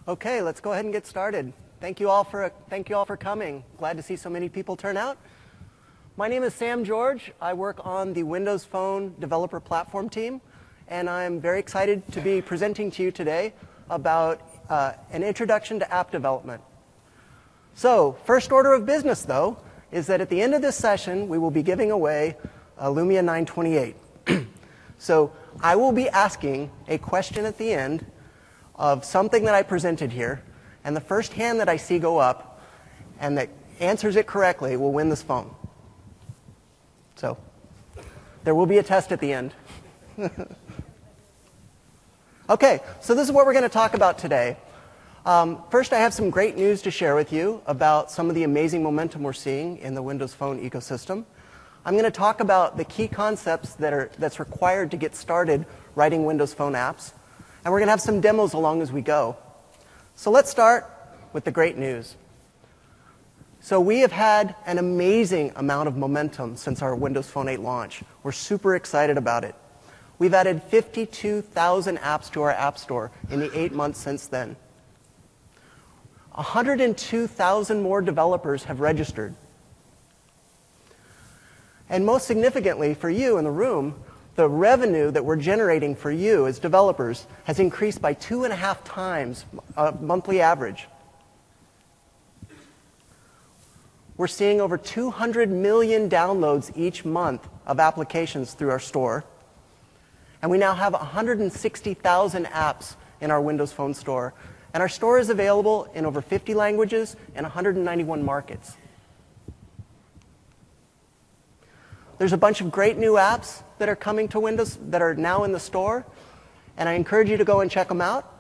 Okay, let's go ahead and get started. Thank you all for coming. Glad to see so many people turn out. My name is Sam George. I work on the Windows Phone developer platform team, and I'm very excited to be presenting to you today about an introduction to app development. So, first order of business, though, is that at the end of this session, we will be giving away a Lumia 928. So, I will be asking a question at the end of something that I presented here, and the first hand that I see go up and that answers it correctly will win this phone. So, there will be a test at the end. Okay, so this is what we're going to talk about today. First, I have some great news to share with you about some of the amazing momentum we're seeing in the Windows Phone ecosystem. I'm going to talk about the key concepts that's required to get started writing Windows Phone apps. And we're going to have some demos along as we go. So let's start with the great news. So we have had an amazing amount of momentum since our Windows Phone 8 launch. We're super excited about it. We've added 52,000 apps to our App Store in the 8 months since then. 102,000 more developers have registered. And most significantly for you in the room, the revenue that we're generating for you as developers has increased by 2.5 times monthly average. We're seeing over 200 million downloads each month of applications through our store. And we now have 160,000 apps in our Windows Phone store. And our store is available in over 50 languages and 191 markets. There's a bunch of great new apps that are coming to Windows that are now in the store, and I encourage you to go and check them out.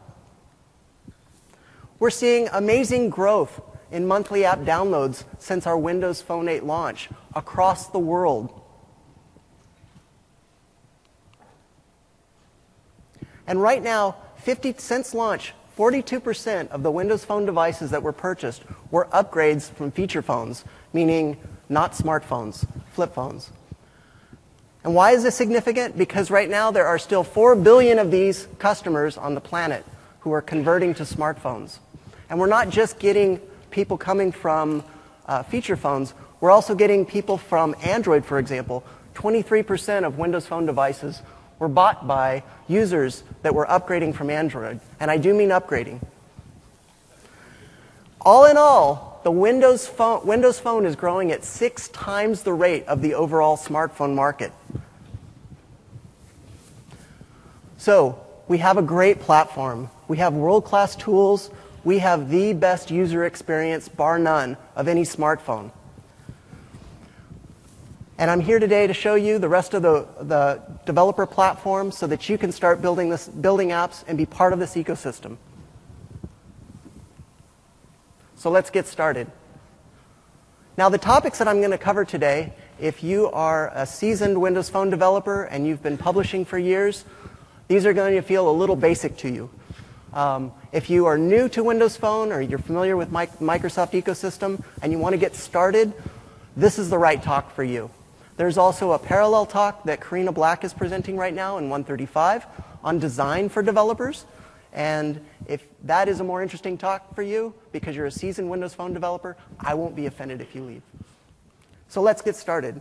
We're seeing amazing growth in monthly app downloads since our Windows Phone 8 launch across the world. And right now, since launch, 42% of the Windows Phone devices that were purchased were upgrades from feature phones, meaning not smartphones, flip phones. And why is this significant? Because right now there are still 4 billion of these customers on the planet who are converting to smartphones. And we're not just getting people coming from feature phones, we're also getting people from Android, for example. 23% of Windows Phone devices were bought by users that were upgrading from Android. And I do mean upgrading. All in all, the Windows Phone is growing at 6 times the rate of the overall smartphone market. So, we have a great platform. We have world-class tools. We have the best user experience, bar none, of any smartphone. And I'm here today to show you the rest of the developer platform so that you can start building apps and be part of this ecosystem. So let's get started. Now, the topics that I'm going to cover today, if you are a seasoned Windows Phone developer and you've been publishing for years, these are going to feel a little basic to you. If you are new to Windows Phone or you're familiar with Microsoft ecosystem and you want to get started, this is the right talk for you. There's also a parallel talk that Karina Black is presenting right now in 135 on design for developers. And if that is a more interesting talk for you, because you're a seasoned Windows Phone developer, I won't be offended if you leave. So let's get started.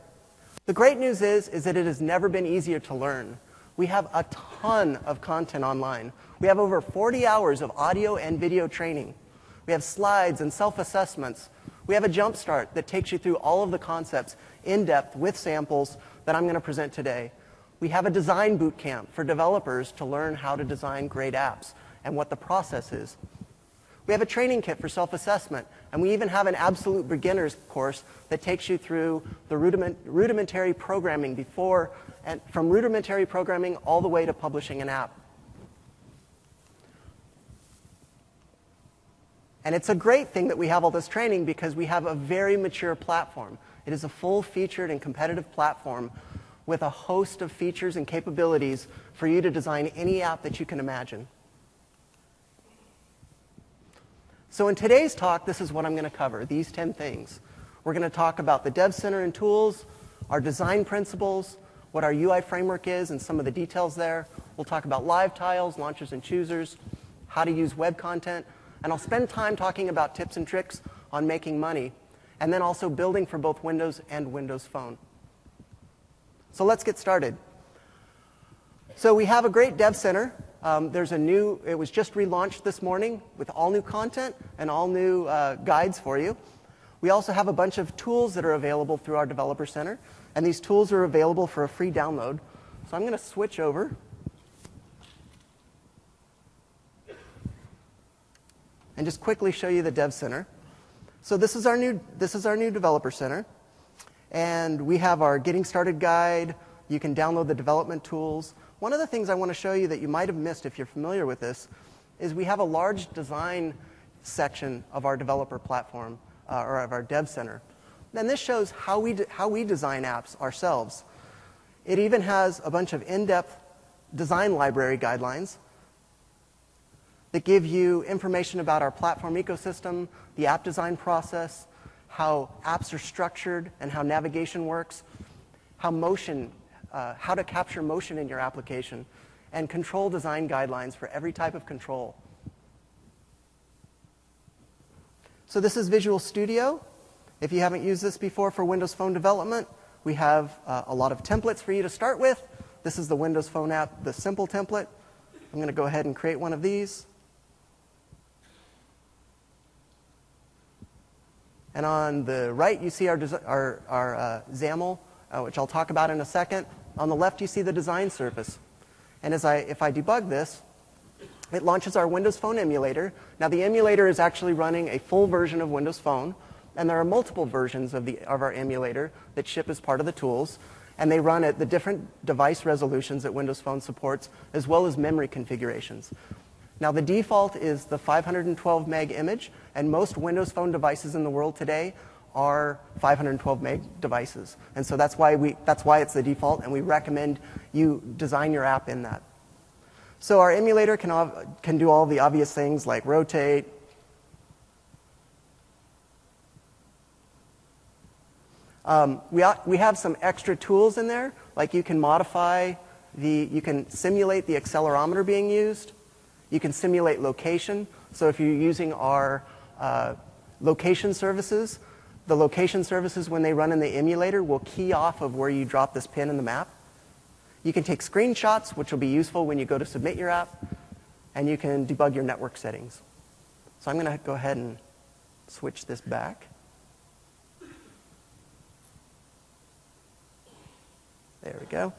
The great news is that it has never been easier to learn. We have a ton of content online. We have over 40 hours of audio and video training. We have slides and self-assessments. We have a jumpstart that takes you through all of the concepts in depth with samples that I'm going to present today. We have a design boot camp for developers to learn how to design great apps and what the process is. We have a training kit for self-assessment, and we even have an absolute beginners course that takes you through the rudimentary programming from rudimentary programming all the way to publishing an app. And it's a great thing that we have all this training because we have a very mature platform. It is a full-featured and competitive platform with a host of features and capabilities for you to design any app that you can imagine. So in today's talk, this is what I'm going to cover, these 10 things. We're going to talk about the Dev Center and tools, our design principles, what our UI framework is and some of the details there. We'll talk about live tiles, launchers and choosers, how to use web content, And I'll spend time talking about tips and tricks on making money, and then also building for both Windows and Windows Phone. So let's get started. So we have a great Dev Center. It was just relaunched this morning with all new content and all new guides for you. We also have a bunch of tools that are available through our Developer Center, and these tools are available for a free download. So I'm going to switch over and just quickly show you the Dev Center. So this is our new Developer Center, and we have our Getting Started guide. You can download the development tools. One of the things I want to show you that you might have missed if you're familiar with this is we have a large design section of our developer platform, or of our Dev Center. And this shows how we design apps ourselves. It even has a bunch of in-depth design library guidelines that give you information about our platform ecosystem, the app design process, how apps are structured and how navigation works, how to capture motion in your application, and control design guidelines for every type of control. So this is Visual Studio. If you haven't used this before for Windows Phone development, we have a lot of templates for you to start with. This is the Windows Phone app, the simple template. I'm going to go ahead and create one of these. And on the right, you see our XAML, which I'll talk about in a second. On the left, you see the design surface. And if I debug this, it launches our Windows Phone emulator. Now, the emulator is actually running a full version of Windows Phone, and there are multiple versions of our emulator that ship as part of the tools, and they run at the different device resolutions that Windows Phone supports, as well as memory configurations. Now, the default is the 512 meg image, and most Windows Phone devices in the world today are 512 meg devices. And so that's why it's the default, and we recommend you design your app in that. So our emulator can do all the obvious things like rotate. We have some extra tools in there, like you can you can simulate the accelerometer being used. You can simulate location. So if you're using our location services, the location services, when they run in the emulator, will key off of where you drop this pin in the map. You can take screenshots, which will be useful when you go to submit your app, and you can debug your network settings. So I'm going to go ahead and switch this back. There we go.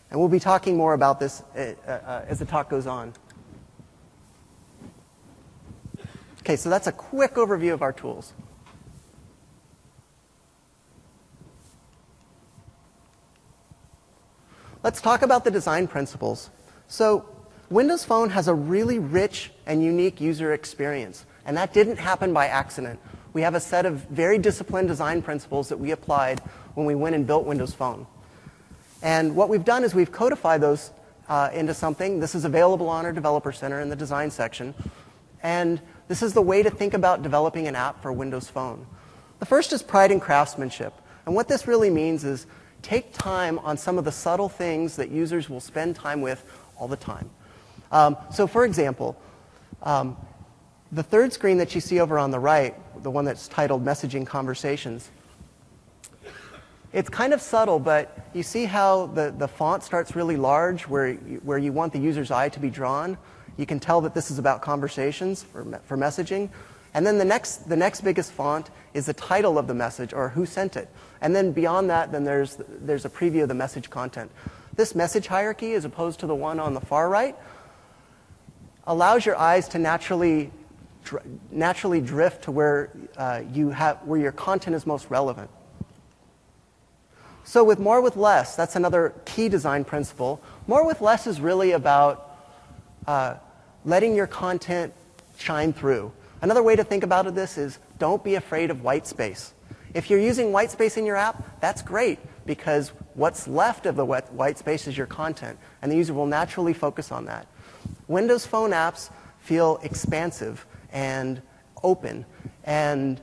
And we'll be talking more about this as the talk goes on. Okay, so that's a quick overview of our tools. Let's talk about the design principles. So Windows Phone has a really rich and unique user experience, and that didn't happen by accident. We have a set of very disciplined design principles that we applied when we went and built Windows Phone. And what we've done is we've codified those into something. This is available on our Developer Center in the design section. And this is the way to think about developing an app for Windows Phone. The first is pride and craftsmanship. And what this really means is take time on some of the subtle things that users will spend time with all the time. So for example, the third screen that you see over on the right, the one that's titled Messaging Conversations, it's kind of subtle, but you see how the font starts really large where you want the user's eye to be drawn. You can tell that this is about conversations for messaging. And then the next biggest font is the title of the message, or who sent it. And then beyond that, then there's a preview of the message content. This message hierarchy, as opposed to the one on the far right, allows your eyes to naturally drift to where your content is most relevant. So with more with less, that's another key design principle. More with less is really about letting your content shine through. Another way to think about this is don't be afraid of white space. If you're using white space in your app, that's great, because what's left of the white space is your content, and the user will naturally focus on that. Windows Phone apps feel expansive and open, and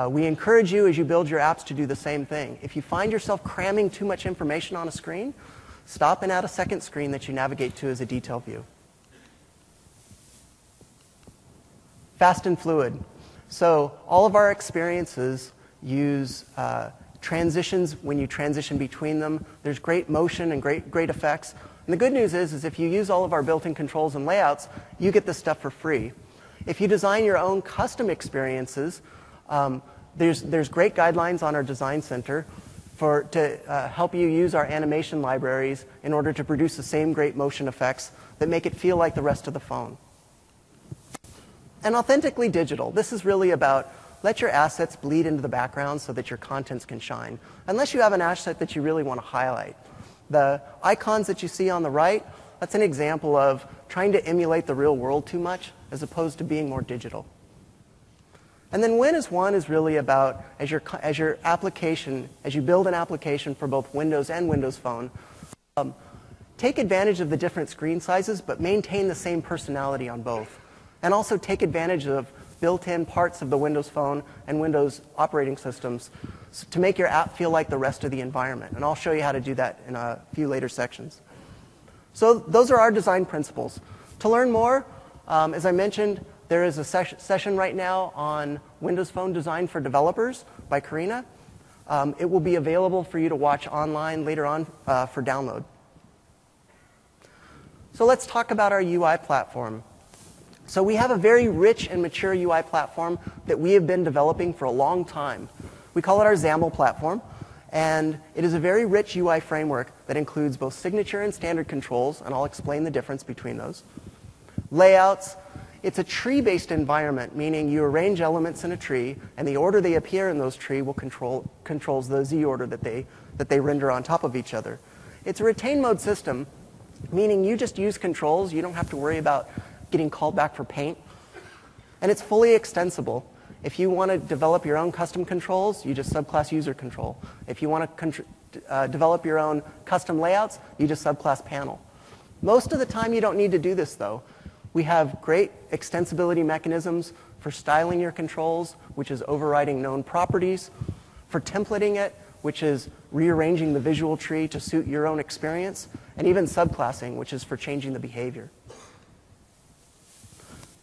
we encourage you as you build your apps to do the same thing. If you find yourself cramming too much information on a screen, stop and add a second screen that you navigate to as a detail view. Fast and fluid. So all of our experiences use transitions when you transition between them. There's great motion and great effects. And the good news is if you use all of our built-in controls and layouts, you get this stuff for free. If you design your own custom experiences, there's great guidelines on our design center to help you use our animation libraries in order to produce the same great motion effects that make it feel like the rest of the phone. And authentically digital. This is really about let your assets bleed into the background so that your contents can shine, unless you have an asset that you really want to highlight. The icons that you see on the right, that's an example of trying to emulate the real world too much as opposed to being more digital. And then Win as One is really about as you build an application for both Windows and Windows Phone, take advantage of the different screen sizes, but maintain the same personality on both. And also take advantage of built-in parts of the Windows Phone and Windows operating systems to make your app feel like the rest of the environment. And I'll show you how to do that in a few later sections. So those are our design principles. To learn more, as I mentioned, there is a session right now on Windows Phone design for developers by Karina. It will be available for you to watch online later on for download. So let's talk about our UI platform. So we have a very rich and mature UI platform that we have been developing for a long time. We call it our XAML platform, and it is a very rich UI framework that includes both signature and standard controls, and I'll explain the difference between those. Layouts. It's a tree-based environment, meaning you arrange elements in a tree, and the order they appear in those trees will controls the Z order that they render on top of each other. It's a retain mode system, meaning you just use controls. You don't have to worry about getting called back for paint. And it's fully extensible. If you want to develop your own custom controls, you just subclass user control. If you want to develop your own custom layouts, you just subclass panel. Most of the time you don't need to do this though. We have great extensibility mechanisms for styling your controls, which is overriding known properties, for templating it, which is rearranging the visual tree to suit your own experience, and even subclassing, which is for changing the behavior.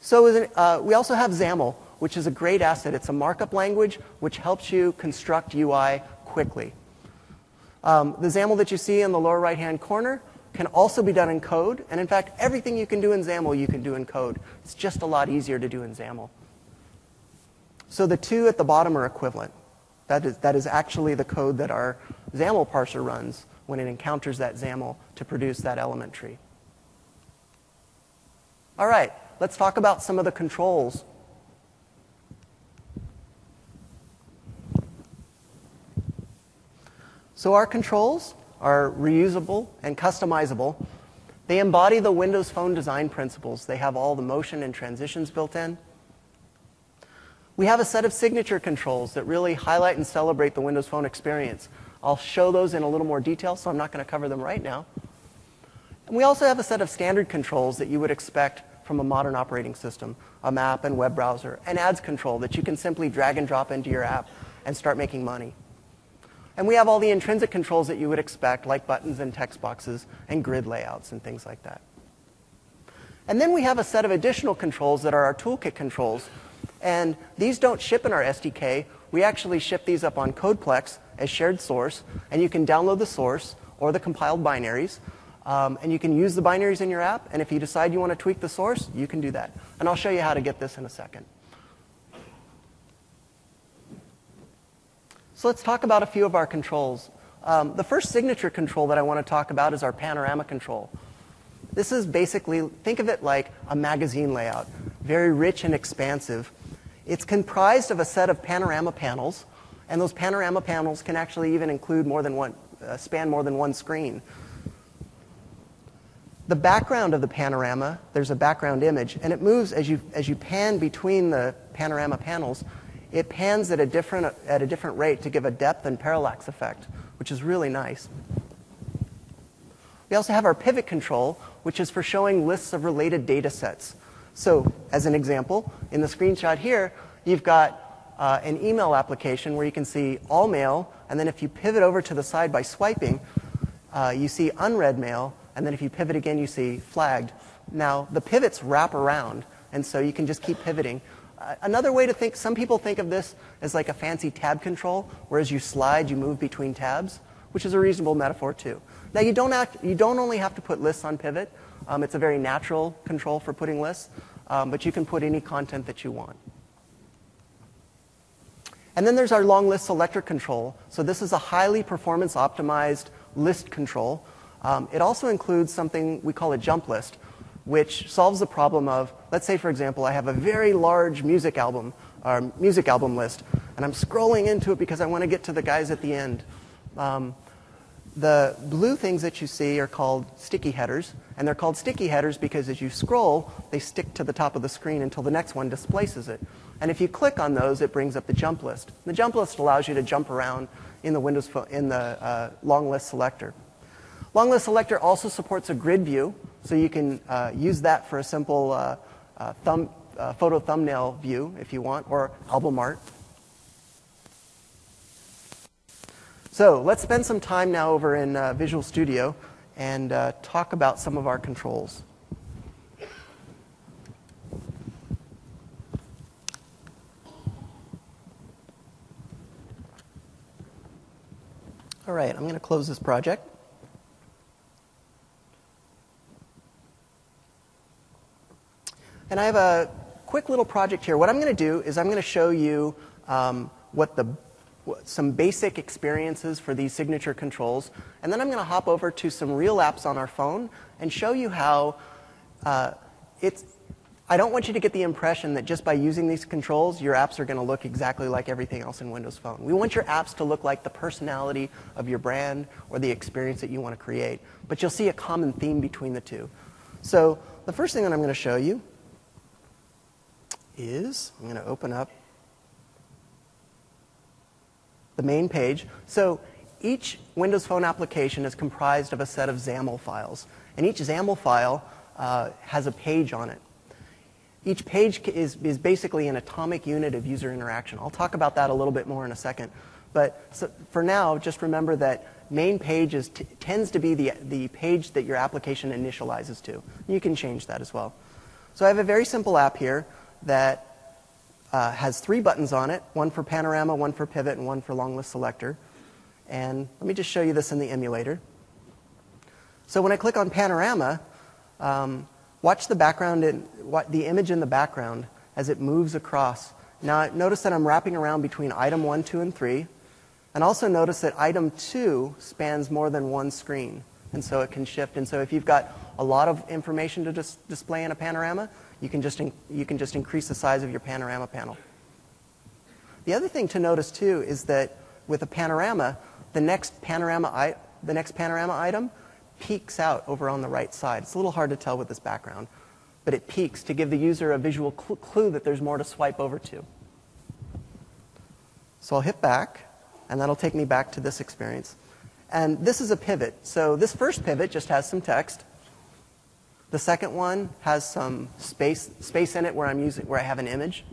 So we also have XAML, which is a great asset. It's a markup language which helps you construct UI quickly. The XAML that you see in the lower right-hand corner can also be done in code. And in fact, everything you can do in XAML, you can do in code. It's just a lot easier to do in XAML. So the two at the bottom are equivalent. That is actually the code that our XAML parser runs when it encounters that XAML to produce that element tree. All right. Let's talk about some of the controls. So our controls are reusable and customizable. They embody the Windows Phone design principles. They have all the motion and transitions built in. We have a set of signature controls that really highlight and celebrate the Windows Phone experience. I'll show those in a little more detail, so I'm not going to cover them right now. And we also have a set of standard controls that you would expect from a modern operating system, a map and web browser, and ads control that you can simply drag and drop into your app and start making money. And we have all the intrinsic controls that you would expect, like buttons and text boxes and grid layouts and things like that. And then we have a set of additional controls that are our toolkit controls. And these don't ship in our SDK. We actually ship these up on CodePlex as shared source, and you can download the source or the compiled binaries. And you can use the binaries in your app, and if you decide you want to tweak the source, you can do that. And I'll show you how to get this in a second. So let's talk about a few of our controls. The first signature control that I want to talk about is our panorama control. This is basically, think of it like a magazine layout, very rich and expansive. It's comprised of a set of panorama panels, and those panorama panels can actually even include more than one, span more than one screen. The background of the panorama, there's a background image, and it moves as you pan between the panorama panels. It pans at a different rate to give a depth and parallax effect, which is really nice. We also have our pivot control, which is for showing lists of related data sets. So, as an example, in the screenshot here, you've got an email application where you can see all mail, and then if you pivot over to the side by swiping, you see unread mail, and then if you pivot again, you see flagged. Now, the pivots wrap around, and so you can just keep pivoting. Another way to think, some people think of this as like a fancy tab control, where as you slide, you move between tabs, which is a reasonable metaphor too. Now, you don't only have to put lists on pivot. It's a very natural control for putting lists, but you can put any content that you want. And then there's our long list selector control. So this is a highly performance optimized list control. It also includes something we call a jump list, which solves the problem of, let's say, for example, I have a very large music album list, and I'm scrolling into it because I want to get to the guys at the end. The blue things that you see are called sticky headers, and they're called sticky headers because as you scroll, they stick to the top of the screen until the next one displaces it. And if you click on those, it brings up the jump list. The jump list allows you to jump around in the long list selector. Long list selector also supports a grid view, so you can use that for a simple photo thumbnail view if you want, or album art. So let's spend some time now over in Visual Studio and talk about some of our controls. All right, I'm going to close this project. And I have a quick little project here. What I'm going to do is I'm going to show you some basic experiences for these signature controls. And then I'm going to hop over to some real apps on our phone and show you how I don't want you to get the impression that just by using these controls, your apps are going to look exactly like everything else in Windows Phone. We want your apps to look like the personality of your brand or the experience that you want to create. But you'll see a common theme between the two. So the first thing that I'm going to show you is I'm going to open up the main page. So each Windows Phone application is comprised of a set of XAML files. And each XAML file has a page on it. Each page is basically an atomic unit of user interaction. I'll talk about that a little bit more in a second. But so for now, just remember that main page tends to be the page that your application initializes to. You can change that as well. So I have a very simple app here that has 3 buttons on it, one for Panorama, one for Pivot, and one for Long List Selector. And let me just show you this in the emulator. So when I click on Panorama, watch the background, the image in the background as it moves across. Now notice that I'm wrapping around between item 1, 2, and 3. And also notice that item 2 spans more than one screen. And so it can shift. And so if you've got a lot of information to display in a panorama, you can just increase the size of your panorama panel. The other thing to notice too is that with a panorama, the next panorama item peeks out over on the right side. It's a little hard to tell with this background, but it peaks to give the user a visual clue that there's more to swipe over to. So I'll hit back, and that'll take me back to this experience. And this is a pivot. So this first pivot just has some text. The second one has some space in it where I have an image.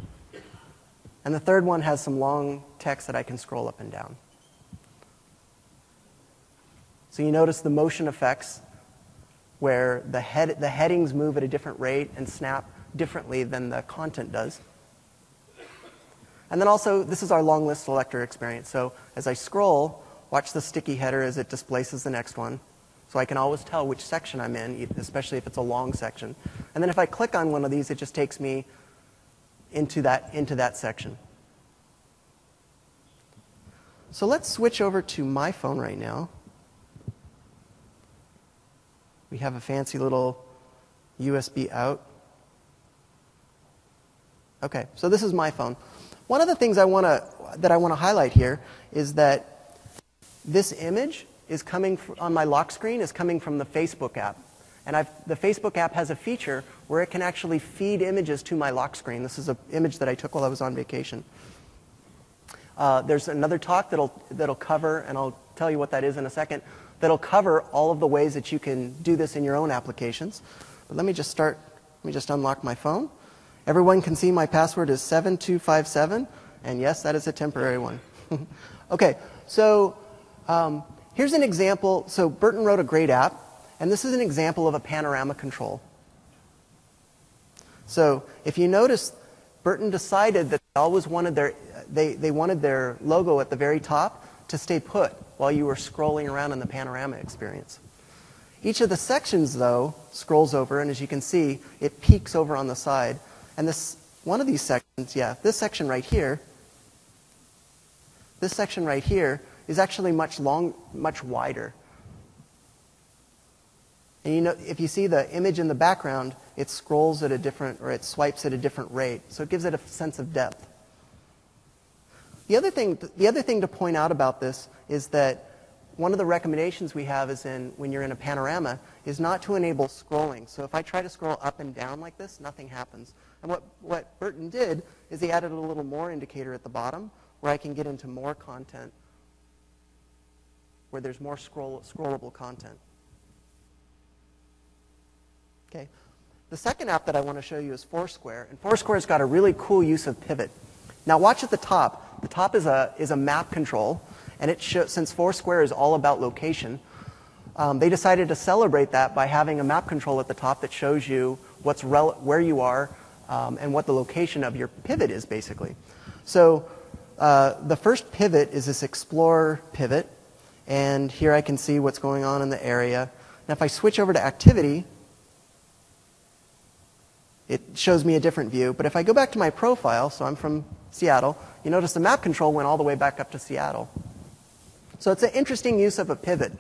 And the third one has some long text that I can scroll up and down. So you notice the motion effects where the headings move at a different rate and snap differently than the content does. And then also, this is our long list selector experience. So as I scroll, watch the sticky header as it displaces the next one. So I can always tell which section I'm in, especially if it's a long section. And then if I click on one of these, it just takes me into that section. So let's switch over to my phone right now. We have a fancy little USB out. Okay, so this is my phone. One of the things that I want to highlight here is that this image is coming on my lock screen is coming from the Facebook app. And the Facebook app has a feature where it can actually feed images to my lock screen. This is an image that I took while I was on vacation. There's another talk that'll cover, and I'll tell you what that is in a second, that'll cover all of the ways that you can do this in your own applications. But let me just unlock my phone. Everyone can see my password is 7257, and yes, that is a temporary one. Okay, so Here's an example. So Burton wrote a great app, and this is an example of a panorama control. So if you notice, Burton decided that they always wanted they wanted their logo at the very top to stay put while you were scrolling around in the panorama experience. Each of the sections, though, scrolls over, and as you can see, it peaks over on the side. And one of these sections, this section right here is actually much wider. And if you see the image in the background, it scrolls at a different, or it swipes at a different rate. So it gives it a sense of depth. The other thing to point out about this is that one of the recommendations we have when you're in a panorama is not to enable scrolling. So if I try to scroll up and down like this, nothing happens. And what Burton did is he added a little more indicator at the bottom where I can get into more content, where there's more scrollable content. Okay. The second app that I want to show you is Foursquare, and Foursquare's got a really cool use of pivot. Now watch at the top. The top is a map control, and since Foursquare is all about location, they decided to celebrate that by having a map control at the top that shows you where you are and what the location of your pivot is, basically. So the first pivot is this Explore pivot, and here I can see what's going on in the area. Now if I switch over to Activity, it shows me a different view. But if I go back to my profile, so I'm from Seattle, you notice the map control went all the way back up to Seattle. So it's an interesting use of a pivot.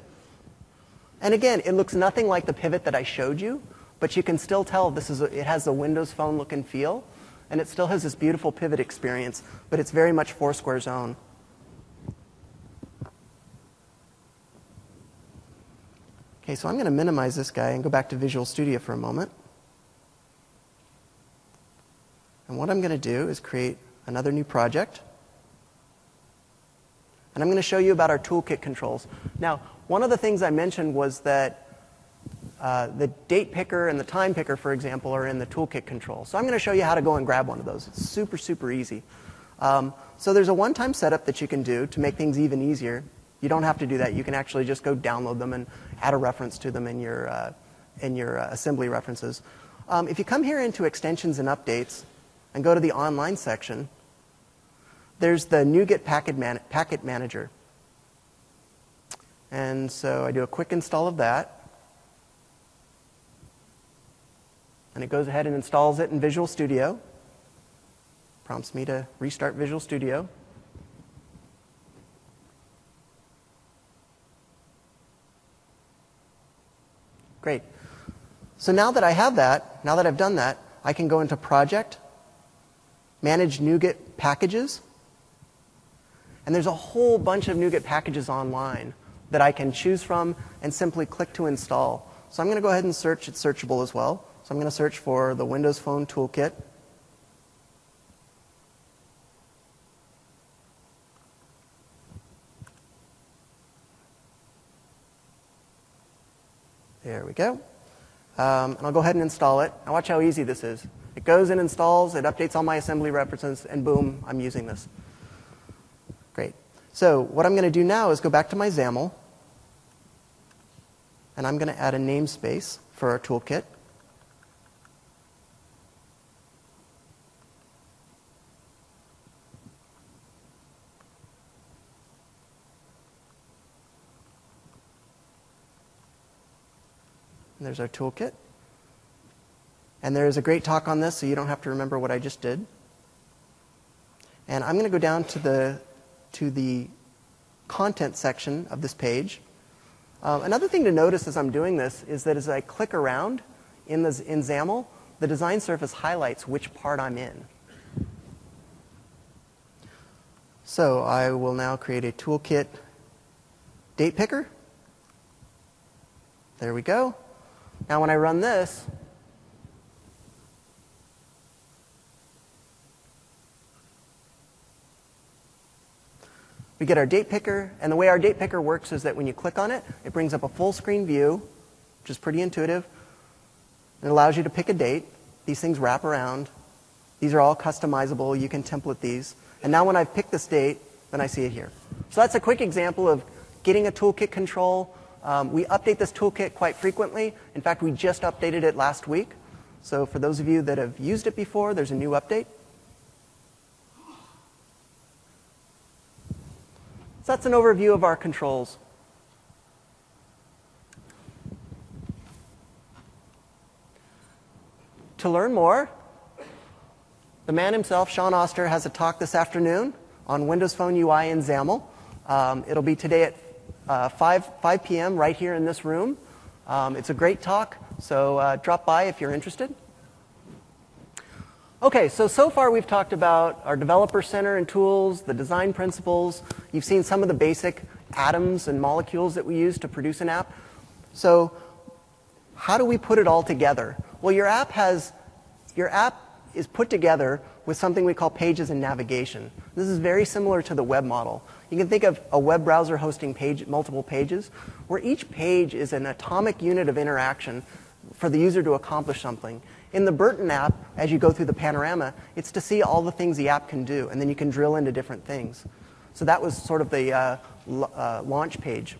And again, it looks nothing like the pivot that I showed you, but you can still tell it has the Windows Phone look and feel, and it still has this beautiful pivot experience, but it's very much Foursquare's own. Okay, so I'm going to minimize this guy and go back to Visual Studio for a moment. And what I'm going to do is create another new project. And I'm going to show you about our toolkit controls. Now, one of the things I mentioned was that the date picker and the time picker, for example, are in the toolkit control. So I'm going to show you how to go and grab one of those. It's super, super easy. So there's a one-time setup that you can do to make things even easier. You don't have to do that. You can actually just go download them and add a reference to them in your assembly references. If you come here into Extensions and Updates and go to the Online section, there's the NuGet Packet Manager. And so I do a quick install of that. And it goes ahead and installs it in Visual Studio. Prompts me to restart Visual Studio. Great. So now that I have that, now that I've done that, I can go into Project, Manage NuGet Packages, and there's a whole bunch of NuGet packages online that I can choose from and simply click to install. So I'm going to go ahead and search. It's searchable as well. So I'm going to search for the Windows Phone Toolkit. There we go. And I'll go ahead and install it. Now watch how easy this is. It goes and installs, it updates all my assembly references, and boom, I'm using this. Great. So what I'm going to do now is go back to my XAML, and I'm going to add a namespace for our toolkit. And there's our toolkit. And there is a great talk on this, so you don't have to remember what I just did. And I'm going to go down to the content section of this page. Another thing to notice as I'm doing this is that as I click around in XAML, the design surface highlights which part I'm in. So I will now create a toolkit date picker. There we go. Now when I run this, we get our date picker, and the way our date picker works is that when you click on it, it brings up a full screen view, which is pretty intuitive. It allows you to pick a date. These things wrap around. These are all customizable. You can template these. And now when I've picked this date, then I see it here. So that's a quick example of getting a toolkit control. We update this toolkit quite frequently. In fact, we just updated it last week. So for those of you that have used it before, there's a new update. So that's an overview of our controls. To learn more, the man himself, Sean Oster, has a talk this afternoon on Windows Phone UI in XAML. It'll be today at 5 p.m. right here in this room. It's a great talk, so drop by if you're interested. Okay, so far we've talked about our developer center and tools, the design principles. You've seen some of the basic atoms and molecules that we use to produce an app. So how do we put it all together? Well, your app is put together with something we call pages and navigation. This is very similar to the web model. You can think of a web browser hosting multiple pages, where each page is an atomic unit of interaction for the user to accomplish something. In the Burton app, as you go through the panorama, it's to see all the things the app can do, and then you can drill into different things. So that was sort of the launch page.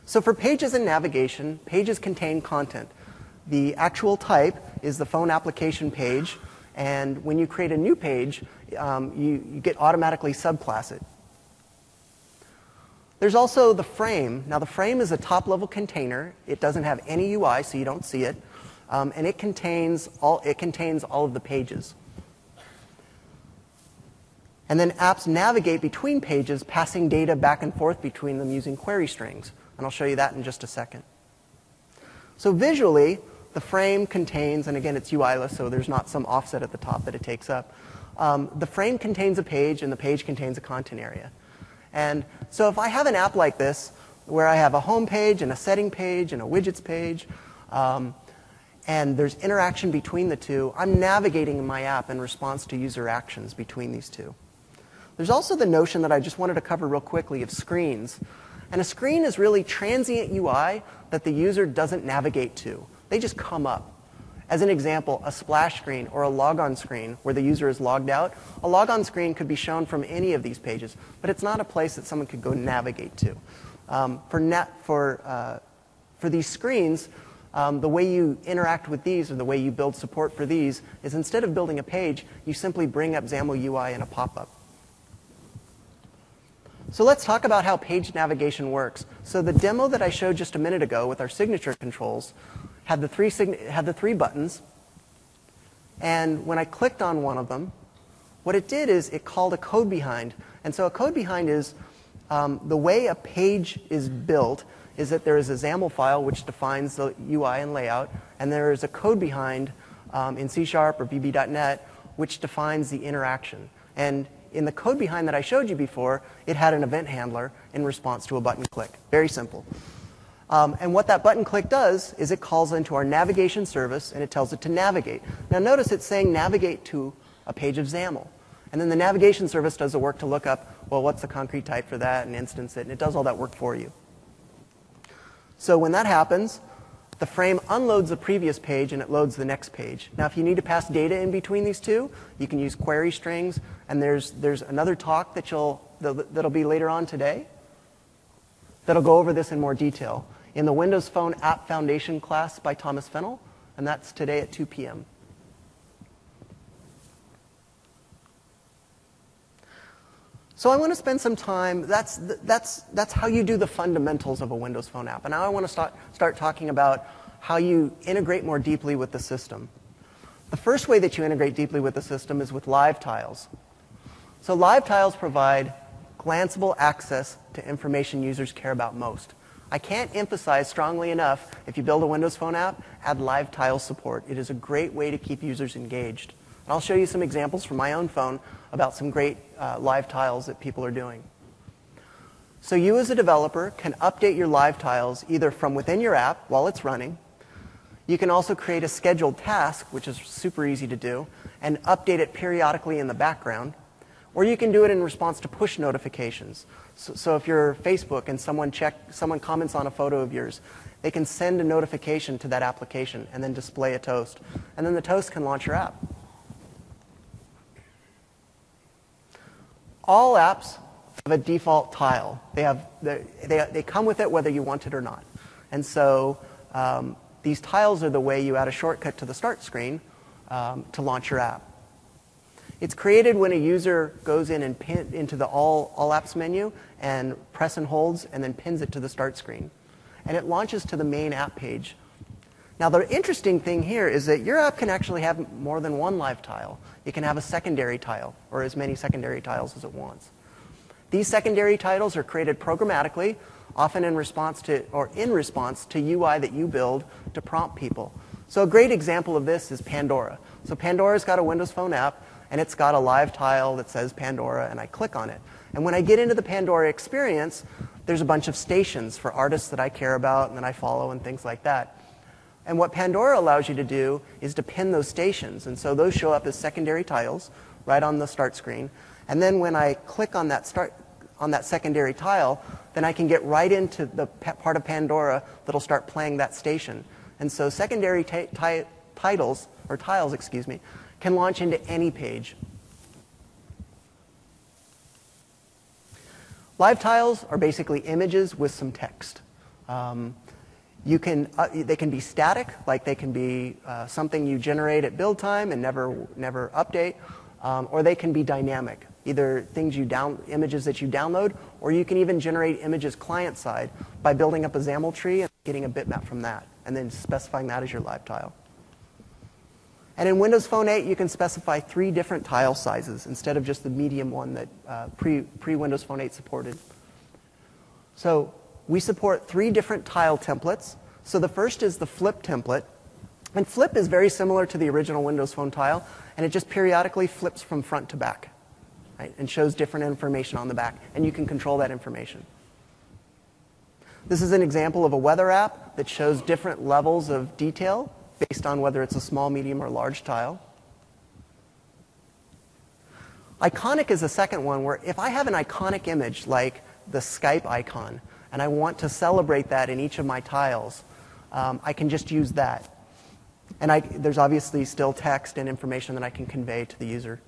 So for pages and navigation, pages contain content. The actual type is the phone application page, and when you create a new page, you get automatically subclass it. There's also the frame. Now the frame is a top-level container. It doesn't have any UI, so you don't see it, and it contains all of the pages. And then apps navigate between pages, passing data back and forth between them using query strings. And I'll show you that in just a second. So visually, the frame contains, and again, it's UI-less, so there's not some offset at the top that it takes up. The frame contains a page, and the page contains a content area. And so if I have an app like this, where I have a home page, and a setting page, and a widgets page, and there's interaction between the two, I'm navigating in my app in response to user actions between these two. There's also the notion that I just wanted to cover real quickly of screens. And a screen is really transient UI that the user doesn't navigate to. They just come up. As an example, a splash screen or a logon screen where the user is logged out. A logon screen could be shown from any of these pages, but it's not a place that someone could go navigate to. For these screens, the way you interact with these or the way you build support for these is instead of building a page, you simply bring up XAML UI in a pop-up. So let's talk about how page navigation works. So the demo that I showed just a minute ago with our signature controls had the three buttons. And when I clicked on one of them, what it did is it called a code behind. And so a code behind is the way a page is built is that there is a XAML file which defines the UI and layout, and there is a code behind in C# or VB.NET which defines the interaction. And in the code behind that I showed you before, it had an event handler in response to a button click. Very simple. And what that button click does is it calls into our navigation service, and it tells it to navigate. Now notice it's saying navigate to a page of XAML. And then the navigation service does the work to look up, well, what's the concrete type for that, and instance it, and it does all that work for you. So when that happens, the frame unloads the previous page and it loads the next page. Now if you need to pass data in between these two, you can use query strings, and there's another talk that'll be later on today that'll go over this in more detail in the Windows Phone App Foundation class by Thomas Fennell, and that's today at 2 p.m. So I want to spend some time, that's how you do the fundamentals of a Windows Phone app. And now I want to start talking about how you integrate more deeply with the system. The first way that you integrate deeply with the system is with live tiles. So live tiles provide glanceable access to information users care about most. I can't emphasize strongly enough, if you build a Windows Phone app, add live tile support. It is a great way to keep users engaged. And I'll show you some examples from my own phone about some great live tiles that people are doing. So you as a developer can update your live tiles either from within your app while it's running. You can also create a scheduled task, which is super easy to do, and update it periodically in the background. Or you can do it in response to push notifications. So if you're Facebook and someone comments on a photo of yours, they can send a notification to that application and then display a toast. And then the toast can launch your app. All apps have a default tile. They come with it whether you want it or not. And so these tiles are the way you add a shortcut to the start screen to launch your app. It's created when a user goes in and pin into the All Apps menu and press and holds and then pins it to the start screen. And it launches to the main app page. Now, the interesting thing here is that your app can actually have more than one live tile. It can have a secondary tile, or as many secondary tiles as it wants. These secondary tiles are created programmatically, often in response to UI that you build to prompt people. So a great example of this is Pandora. So Pandora's got a Windows Phone app, and it's got a live tile that says Pandora, and I click on it. And when I get into the Pandora experience, there's a bunch of stations for artists that I care about and that I follow and things like that. And what Pandora allows you to do is to pin those stations. And so those show up as secondary tiles right on the start screen. And then when I click on that secondary tile, then I can get right into the part of Pandora that'll start playing that station. And so secondary tiles, can launch into any page. Live tiles are basically images with some text. They can be static, like they can be something you generate at build time and never update, or they can be dynamic, either images that you download, or you can even generate images client side by building up a XAML tree and getting a bitmap from that, and then specifying that as your live tile. And in Windows Phone 8, you can specify 3 different tile sizes instead of just the medium one that pre-Windows Phone 8 supported. So we support 3 different tile templates. So the first is the flip template. And flip is very similar to the original Windows Phone tile, and it just periodically flips from front to back, right, and shows different information on the back, and you can control that information. This is an example of a weather app that shows different levels of detail based on whether it's a small, medium, or large tile. Iconic is the second one, where if I have an iconic image like the Skype icon, and I want to celebrate that in each of my tiles, I can just use that. And there's obviously still text and information that I can convey to the user.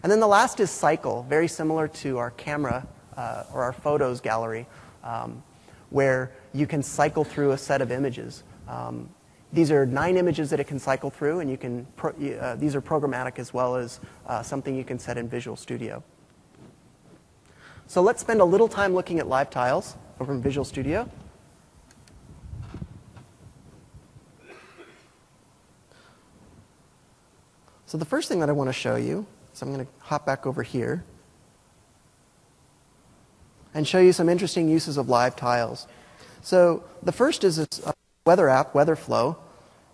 And then the last is cycle, very similar to our camera or our photos gallery, where you can cycle through a set of images. These are 9 images that it can cycle through, and these are programmatic as well as something you can set in Visual Studio. So let's spend a little time looking at live tiles over in Visual Studio. So the first thing that I want to show you, so I'm going to hop back over here and show you some interesting uses of live tiles. So the first is this weather app, WeatherFlow.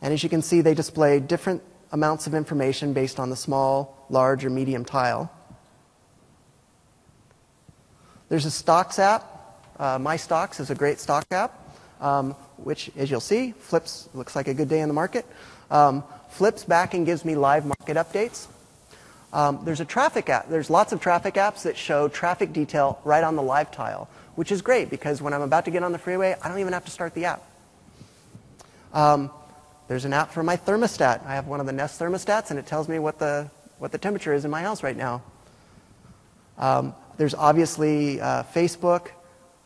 And as you can see, they display different amounts of information based on the small, large, or medium tile. There's a Stocks app. My Stocks is a great stock app, which, as you'll see, flips, looks like a good day in the market, flips back and gives me live market updates. There's a traffic app. There's lots of traffic apps that show traffic detail right on the live tile, which is great because when I'm about to get on the freeway, I don't even have to start the app. There's an app for my thermostat. I have one of the Nest thermostats, and it tells me what the temperature is in my house right now. There's obviously Facebook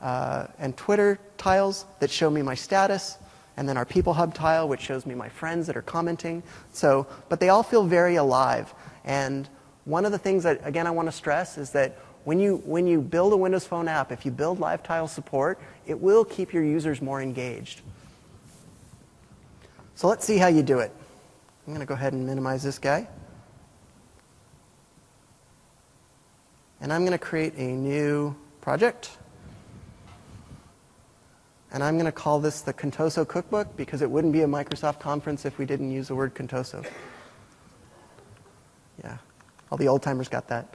and Twitter tiles that show me my status, and then our People Hub tile, which shows me my friends that are commenting. But they all feel very alive. And one of the things that, again, I want to stress is that when you build a Windows Phone app, if you build live tile support, it will keep your users more engaged. So let's see how you do it. I'm going to go ahead and minimize this guy. And I'm going to create a new project. And I'm going to call this the Contoso Cookbook because it wouldn't be a Microsoft conference if we didn't use the word Contoso. Yeah, all the old timers got that.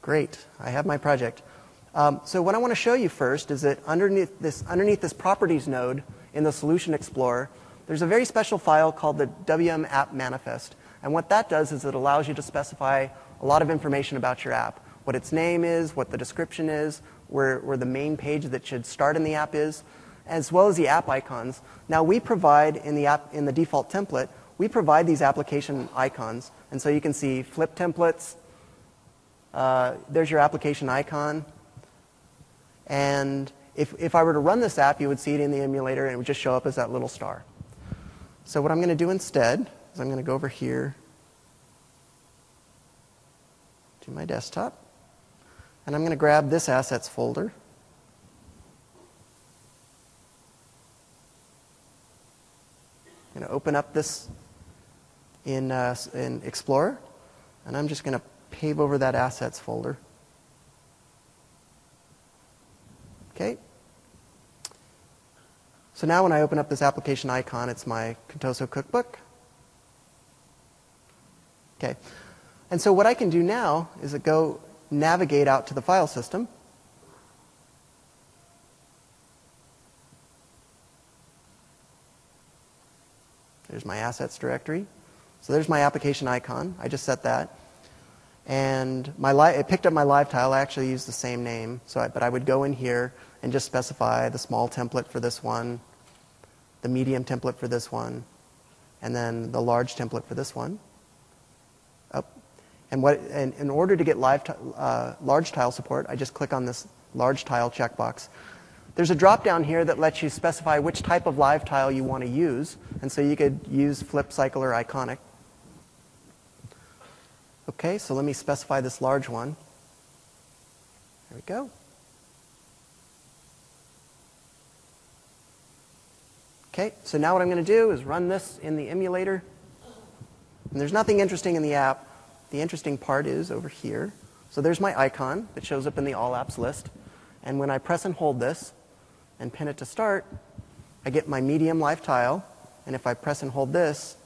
Great, I have my project. So what I want to show you first is that underneath this properties node in the Solution Explorer, there's a very special file called the WM App Manifest. And what that does is it allows you to specify a lot of information about your app. What its name is, what the description is, where the main page that should start in the app is. as well as the app icons. Now we provide in the default template, we provide these application icons. And so you can see flip templates. There's your application icon. And if I were to run this app, you would see it in the emulator, and it would just show up as that little star. So what I'm going to do instead is I'm going to go over here to my desktop, and I'm going to grab this assets folder. I'm going to open up this in Explorer, and I'm just going to pave over that assets folder. Okay. So now when I open up this application icon, it's my Contoso cookbook. Okay. And so what I can do now is go navigate out to the file system. There's my assets directory. So there's my application icon. I just set that. And it picked up my live tile. I actually used the same name. But I would go in here and just specify the small template for this one, the medium template for this one, and then the large template for this one. And in order to get large tile support, I just click on this large tile checkbox. There's a drop-down here that lets you specify which type of live tile you want to use. And so you could use flip, cycle, or iconic. Okay, so let me specify this large one. There we go. Okay, so now what I'm going to do is run this in the emulator. And there's nothing interesting in the app. The interesting part is over here. So there's my icon that shows up in the All Apps list. And when I press and hold this and pin it to start, I get my medium live tile. And if I press and hold this,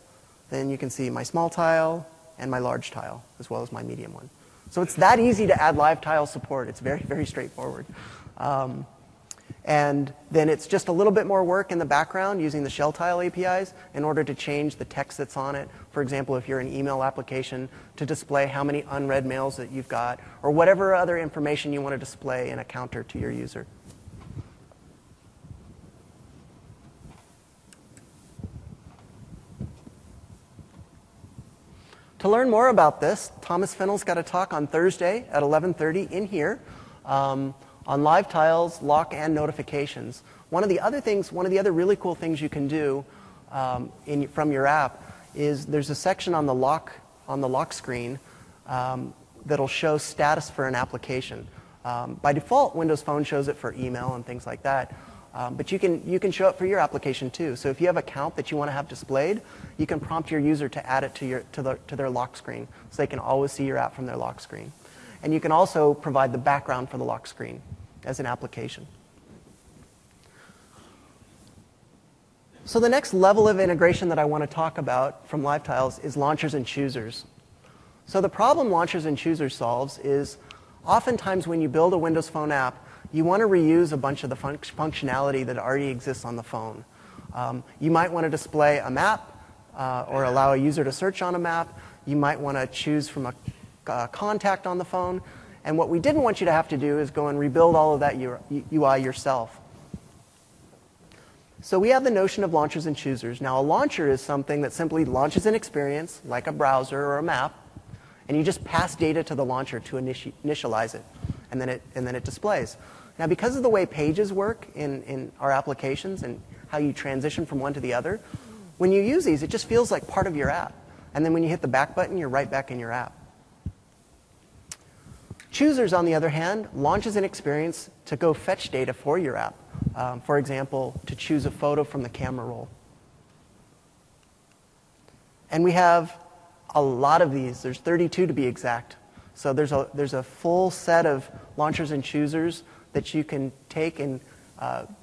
then you can see my small tile and my large tile, as well as my medium one. So it's that easy to add live tile support. It's very, very straightforward. And then it's just a little bit more work in the background using the shell tile APIs in order to change the text that's on it. For example, if you're an email application, to display how many unread mails that you've got, or whatever other information you want to display in a counter to your user. To learn more about this, Thomas Fennell's got a talk on Thursday at 11:30 in here. On live tiles, lock, and notifications. One of the other really cool things you can do from your app is there's a section on the lock screen that'll show status for an application. By default, Windows Phone shows it for email and things like that. But you can show it for your application too. So if you have a count that you want to have displayed, you can prompt your user to add it to their lock screen, so they can always see your app from their lock screen. And you can also provide the background for the lock screen as an application. So the next level of integration that I want to talk about from LiveTiles is launchers and choosers. So the problem launchers and choosers solves is oftentimes when you build a Windows Phone app, you want to reuse a bunch of the functionality that already exists on the phone. You might want to display a map or allow a user to search on a map. You might want to choose from a contact on the phone. And what we didn't want you to have to do is go and rebuild all of that UI yourself. So we have the notion of launchers and choosers. Now, a launcher is something that simply launches an experience, like a browser or a map, and you just pass data to the launcher to initialize it, and then it displays. Now, because of the way pages work in our applications and how you transition from one to the other, when you use these, it just feels like part of your app. And then when you hit the back button, you're right back in your app. Choosers, on the other hand, launches an experience to go fetch data for your app. For example, to choose a photo from the camera roll. And we have a lot of these. There's 32 to be exact. So there's a full set of launchers and choosers that you can take and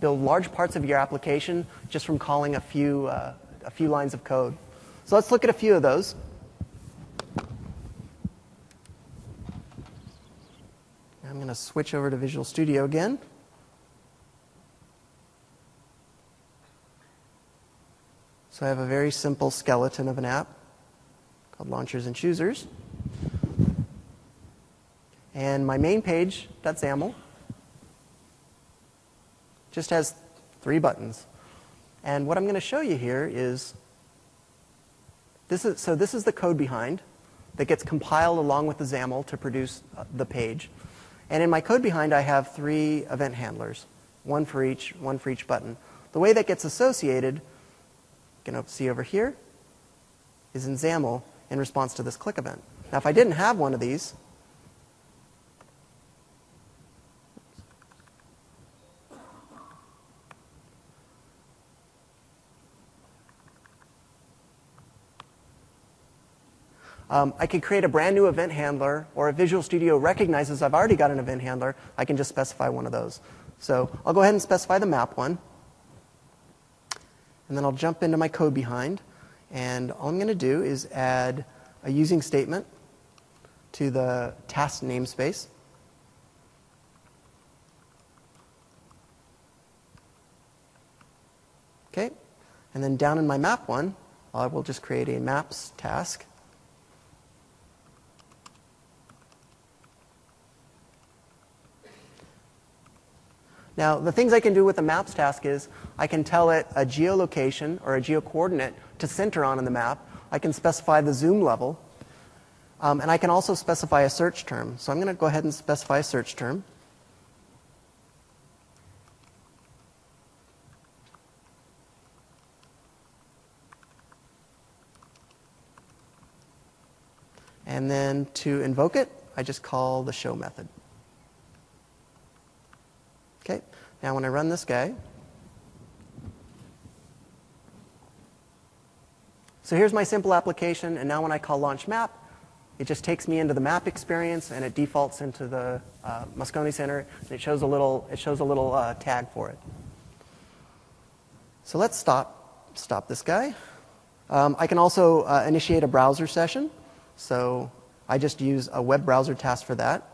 build large parts of your application just from calling a few lines of code. So let's look at a few of those. I'm going to switch over to Visual Studio again. So I have a very simple skeleton of an app called Launchers and Choosers. And my main page, .xaml, just has 3 buttons. And what I'm going to show you here is, this is the code behind that gets compiled along with the XAML to produce the page. And in my code behind, I have 3 event handlers, one for each button. The way that gets associated, you can see over here, is in XAML in response to this click event. Now, if I didn't have one of these, I could create a brand new event handler, or if Visual Studio recognizes I've already got an event handler, I can just specify one of those. So I'll go ahead and specify the map one. And then I'll jump into my code behind. And all I'm going to do is add a using statement to the task namespace. Okay. And then down in my map one, I will just create a maps task. Now, the things I can do with the maps task is I can tell it a geolocation or a geocoordinate to center on in the map. I can specify the zoom level. And I can also specify a search term. So I'm going to go ahead and specify a search term. And then to invoke it, I just call the show method. Okay. Now when I run this guy, so here's my simple application, and now when I call launch map, it just takes me into the map experience, and it defaults into the Moscone Center, and it shows a little tag for it. So let's stop this guy. I can also initiate a browser session, so I just use a web browser task for that.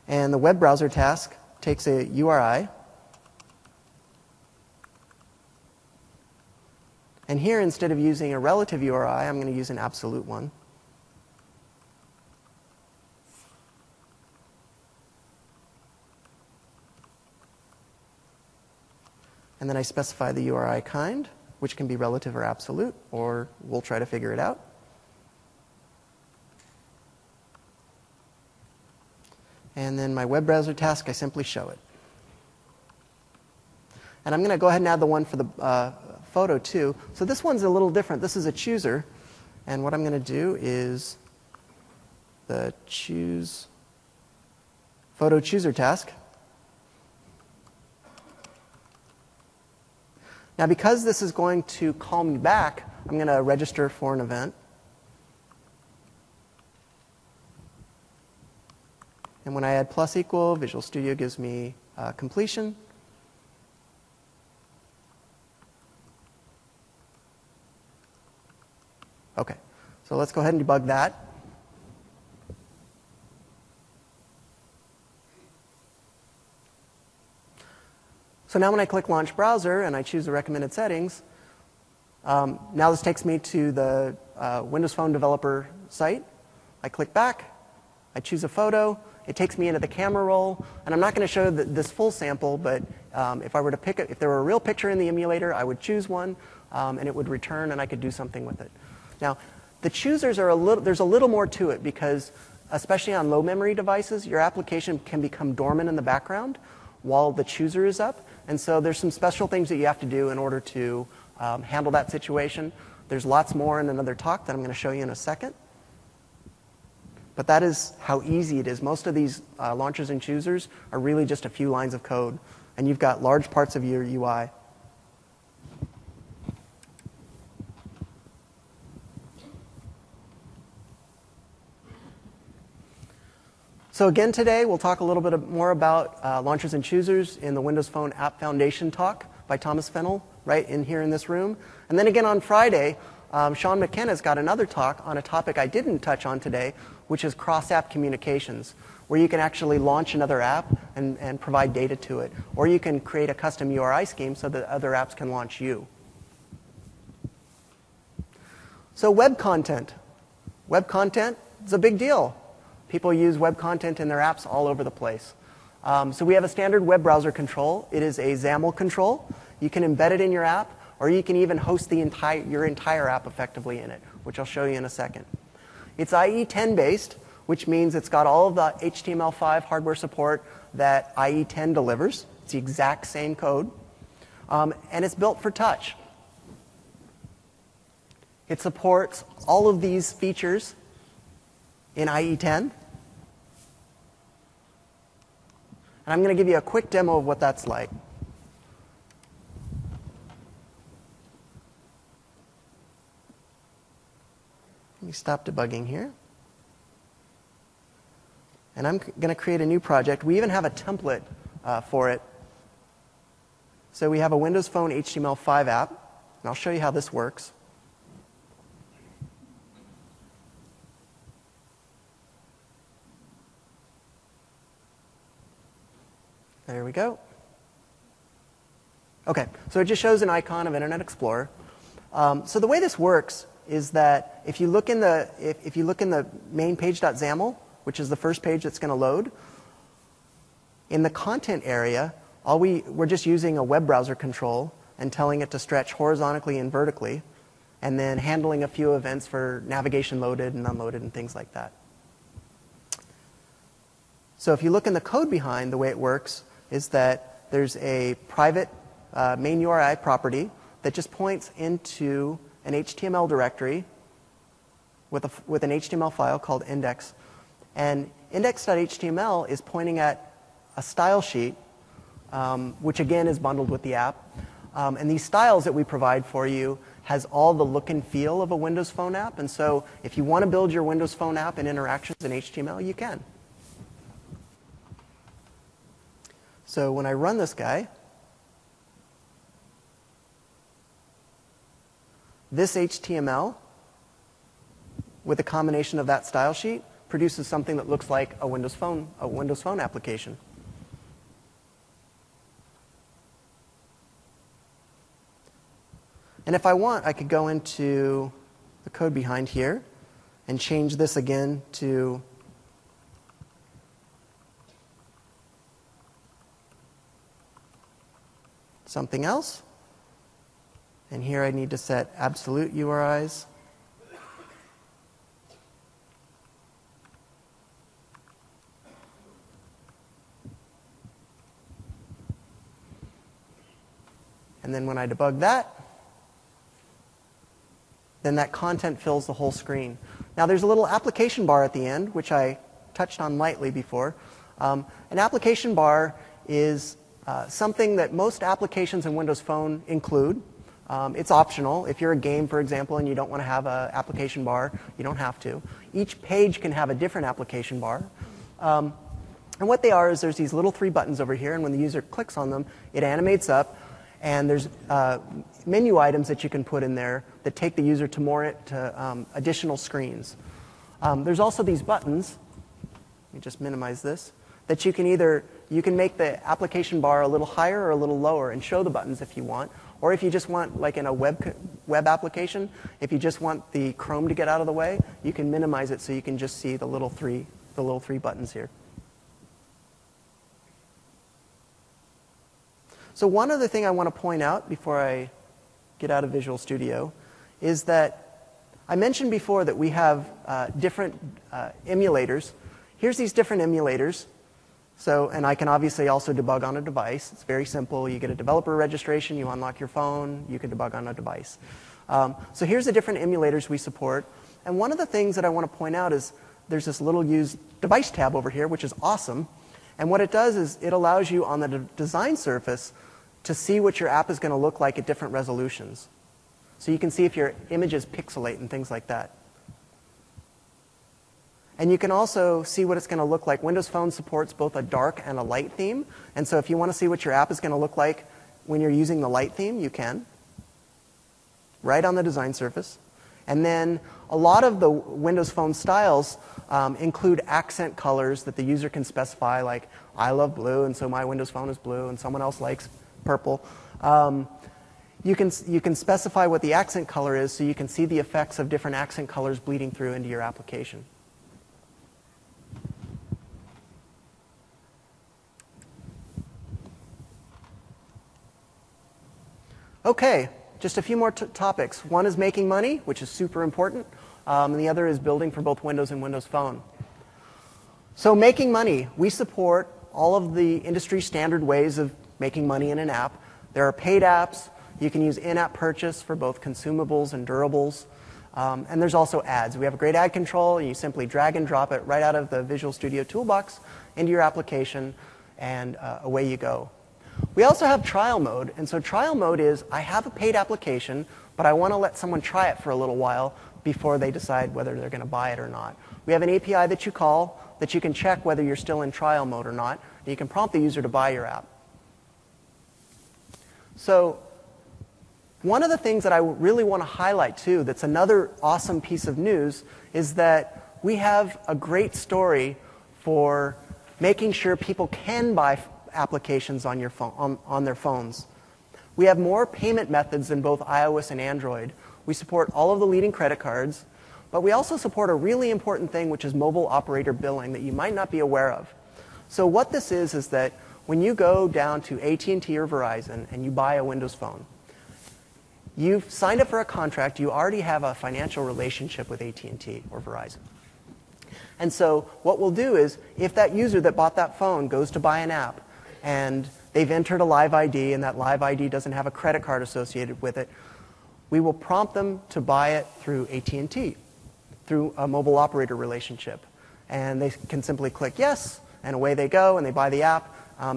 And the web browser task takes a URI. And here, instead of using a relative URI, I'm going to use an absolute one. And then I specify the URI kind, which can be relative or absolute, or we'll try to figure it out. And then my web browser task, I simply show it. And I'm going to go ahead and add the one for the photo too. So this one's a little different. This is a chooser. And what I'm going to do is the choose photo chooser task. Now because this is going to call me back, I'm going to register for an event. And when I add plus equal, Visual Studio gives me completion. OK. So let's go ahead and debug that. So now when I click Launch Browser and I choose the recommended settings, now this takes me to the Windows Phone Developer site. I click back. I choose a photo. It takes me into the camera roll. And I'm not going to show this full sample, but if I were to pick it, if there were a real picture in the emulator, I would choose one, and it would return, and I could do something with it. Now, the choosers are there's a little more to it, because especially on low memory devices, your application can become dormant in the background while the chooser is up. And so there's some special things that you have to do in order to handle that situation. There's lots more in another talk that I'm going to show you in a second. But that is how easy it is. Most of these launchers and choosers are really just a few lines of code. And you've got large parts of your UI. So again today, we'll talk a little bit more about launchers and choosers in the Windows Phone App Foundation talk by Thomas Fennell, right in here in this room. And then again on Friday, Sean McKenna's got another talk on a topic I didn't touch on today, which is cross-app communications, where you can actually launch another app and provide data to it. Or you can create a custom URI scheme so that other apps can launch you. So web content. Web content is a big deal, People use web content in their apps all over the place. So we have a standard web browser control. It is a XAML control. You can embed it in your app, or you can even host your entire app effectively in it, which I'll show you in a second. It's IE10 based, which means it's got all of the HTML5 hardware support that IE10 delivers. It's the exact same code. And it's built for touch. It supports all of these features in IE10. And I'm going to give you a quick demo of what that's like. Let me stop debugging here. And I'm going to create a new project. We even have a template for it. So we have a Windows Phone HTML5 app. And I'll show you how this works. There we go. OK, so it just shows an icon of Internet Explorer. So the way this works is that if you look in the main page.xaml, which is the first page that's going to load, in the content area, we're just using a web browser control and telling it to stretch horizontally and vertically, and then handling a few events for navigation loaded and unloaded and things like that. So if you look in the code behind, the way it works is that there's a private main URI property that just points into an HTML directory with an HTML file called index. And index.html is pointing at a style sheet, which again is bundled with the app. And these styles that we provide for you has all the look and feel of a Windows Phone app. And so if you want to build your Windows Phone app and interactions in HTML, you can. So when I run this guy, this HTML, with a combination of that style sheet, produces something that looks like a Windows Phone application. And if I want, I could go into the code behind here and change this again to something else. And here I need to set absolute URIs. And then when I debug that, then that content fills the whole screen. Now there's a little application bar at the end, which I touched on lightly before. An application bar is something that most applications in Windows Phone include. It's optional. If you're a game, for example, and you don't want to have an application bar, you don't have to. Each page can have a different application bar. And what they are is there's these little 3 buttons over here, and when the user clicks on them, it animates up. And there's menu items that you can put in there that take the user to additional screens. There's also these buttons. Let me just minimize this. That you can make the application bar a little higher or a little lower and show the buttons if you want. Or if you just want, like in a web application, if you just want the Chrome to get out of the way, you can minimize it so you can just see the little three buttons here. So one other thing I want to point out before I get out of Visual Studio is that I mentioned before that we have different emulators. Here's these different emulators. So, and I can obviously also debug on a device. It's very simple. You get a developer registration, you unlock your phone, you can debug on a device. So here's the different emulators we support. And one of the things that I want to point out is there's this little Use Device tab over here, which is awesome. And what it does is it allows you on the design surface to see what your app is going to look like at different resolutions. So you can see if your images pixelate and things like that. And you can also see what it's going to look like. Windows Phone supports both a dark and a light theme. And so if you want to see what your app is going to look like when you're using the light theme, you can. Right on the design surface. And then a lot of the Windows Phone styles include accent colors that the user can specify, like I love blue, and so my Windows Phone is blue, and someone else likes purple. You can specify what the accent color is so you can see the effects of different accent colors bleeding through into your application. Okay, just a few more topics. One is making money, which is super important, and the other is building for both Windows and Windows Phone. So making money, we support all of the industry standard ways of making money in an app. There are paid apps. You can use in-app purchase for both consumables and durables. And there's also ads. We have a great ad control, and you simply drag and drop it right out of the Visual Studio Toolbox into your application, and away you go. We also have trial mode. And so trial mode is, I have a paid application, but I want to let someone try it for a little while before they decide whether they're going to buy it or not. We have an API that you call that you can check whether you're still in trial mode or not. And you can prompt the user to buy your app. So one of the things that I really want to highlight, too, that's another awesome piece of news, is that we have a great story for making sure people can buy applications on, your phone, on their phones. We have more payment methods than both iOS and Android. We support all of the leading credit cards, but we also support a really important thing, which is mobile operator billing that you might not be aware of. So what this is that when you go down to AT&T or Verizon and you buy a Windows Phone, you've signed up for a contract. You already have a financial relationship with AT&T or Verizon. And so what we'll do is, if that user that bought that phone goes to buy an app and they've entered a live ID and that live ID doesn't have a credit card associated with it, we will prompt them to buy it through AT&T, through a mobile operator relationship. And they can simply click yes, and away they go, and they buy the app.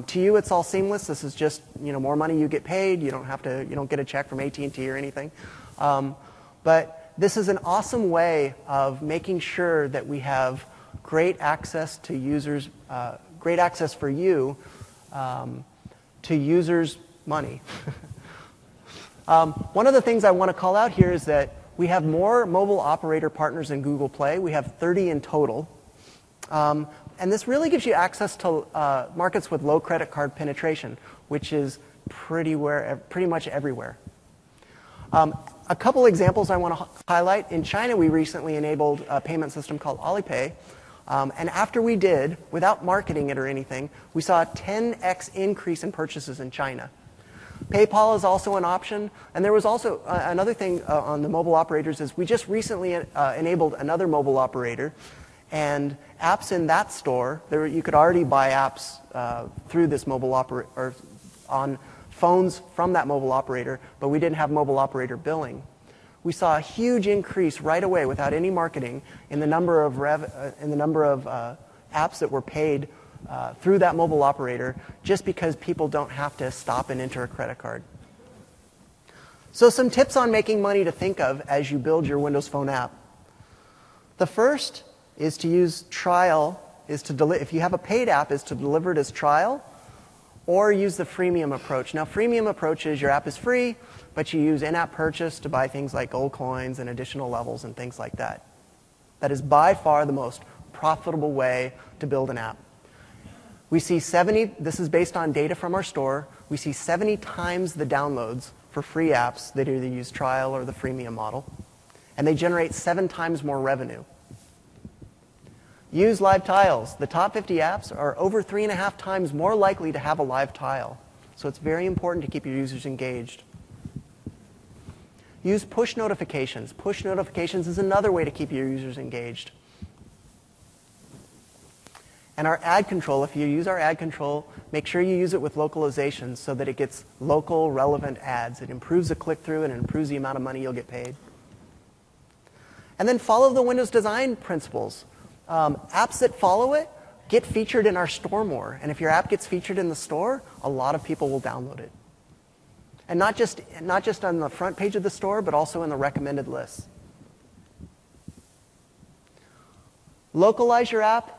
To you, it's all seamless. This is just, more money you get paid. You don't get a check from AT&T or anything. But this is an awesome way of making sure that we have great access to users, great access for you to users' money. One of the things I want to call out here is that we have more mobile operator partners in Google Play. We have 30 in total. And this really gives you access to markets with low credit card penetration, which is pretty much everywhere. A couple examples I want to highlight. In China, we recently enabled a payment system called Alipay. And after we did, without marketing it or anything, we saw a 10x increase in purchases in China. PayPal is also an option. And there was also another thing on the mobile operators is we just recently enabled another mobile operator. And apps in that store, you could already buy apps through this mobile operator, or on phones from that mobile operator, but we didn't have mobile operator billing. We saw a huge increase right away without any marketing in the number of apps that were paid through that mobile operator, just because people don't have to stop and enter a credit card. So some tips on making money to think of as you build your Windows Phone app. The first is to use trial, if you have a paid app, is to deliver it as trial, or use the freemium approach. Now, freemium approach is your app is free, but you use in-app purchase to buy things like gold coins and additional levels and things like that. That is by far the most profitable way to build an app. We see this is based on data from our store, we see 70 times the downloads for free apps that either use trial or the freemium model, and they generate 7 times more revenue. Use live tiles. The top 50 apps are over 3.5 times more likely to have a live tile. So it's very important to keep your users engaged. Use push notifications. Push notifications is another way to keep your users engaged. And our ad control, if you use our ad control, make sure you use it with localization so that it gets local, relevant ads. It improves the click-through and it improves the amount of money you'll get paid. And then follow the Windows design principles. Apps that follow it get featured in our store more. And if your app gets featured in the store, a lot of people will download it. And not just on the front page of the store, but also in the recommended lists. Localize your app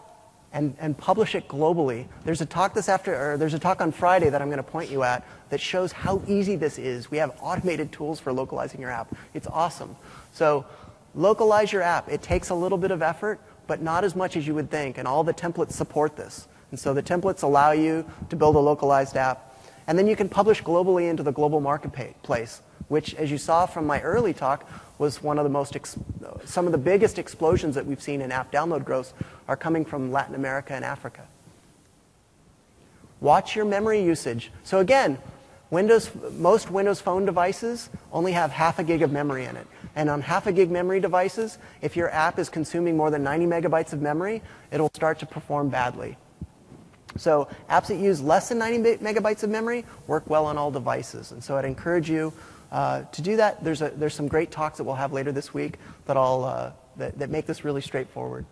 and publish it globally. There's a talk there's a talk on Friday that I'm going to point you at that shows how easy this is. We have automated tools for localizing your app. It's awesome. So localize your app. It takes a little bit of effort, but not as much as you would think, and all the templates support this. And so the templates allow you to build a localized app. And then you can publish globally into the global marketplace, which, as you saw from my early talk, was one of the some of the biggest explosions that we've seen in app download growth are coming from Latin America and Africa. Watch your memory usage. So again, Most Windows Phone devices only have half a gig of memory in it. And on half a gig memory devices, if your app is consuming more than 90 megabytes of memory, it'll start to perform badly. So apps that use less than 90 megabytes of memory work well on all devices. And so I'd encourage you to do that. There's some great talks that we'll have later this week that make this really straightforward.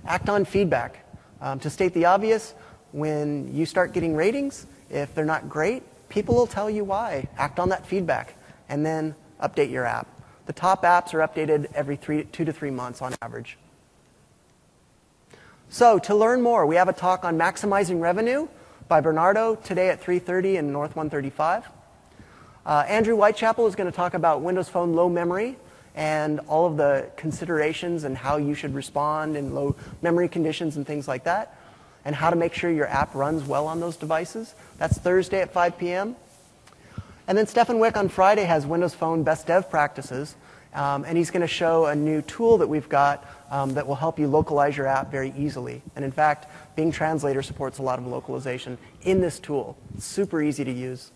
Act on feedback. To state the obvious, when you start getting ratings, if they're not great, people will tell you why. Act on that feedback, and then update your app. The top apps are updated every 2 to 3 months on average. So to learn more, we have a talk on maximizing revenue by Bernardo today at 3:30 in North 135. Andrew Whitechapel is going to talk about Windows Phone low memory and all of the considerations and how you should respond in low memory conditions and things like that, and how to make sure your app runs well on those devices. That's Thursday at 5 p.m. And then Stefan Wick on Friday has Windows Phone Best Dev Practices, and he's going to show a new tool that we've got that will help you localize your app very easily. And in fact, Bing Translator supports a lot of localization in this tool. It's super easy to use.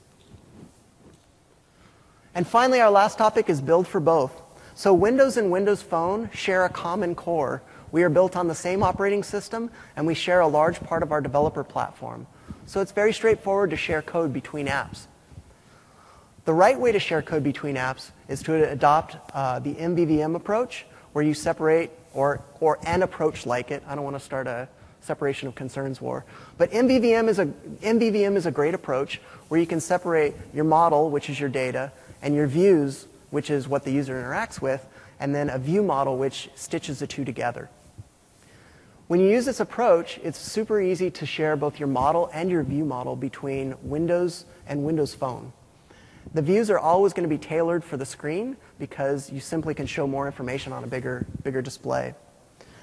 And finally, our last topic is Build for Both. So Windows and Windows Phone share a common core. We are built on the same operating system, and we share a large part of our developer platform. So it's very straightforward to share code between apps. The right way to share code between apps is to adopt the MVVM approach, where you separate, or an approach like it. I don't want to start a separation of concerns war. But MVVM is a great approach where you can separate your model, which is your data, and your views, which is what the user interacts with, and then a view model, which stitches the two together. When you use this approach, it's super easy to share both your model and your view model between Windows and Windows Phone. The views are always going to be tailored for the screen because you simply can show more information on a bigger display.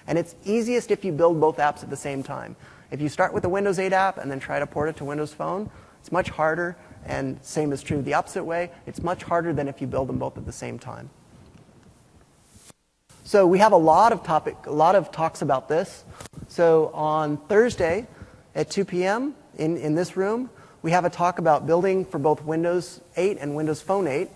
And it's easiest if you build both apps at the same time. If you start with a Windows 8 app and then try to port it to Windows Phone, it's much harder, and same is true the opposite way. It's much harder than if you build them both at the same time. So we have a lot of talks about this. So on Thursday at 2 p.m. in this room, we have a talk about building for both Windows 8 and Windows Phone 8.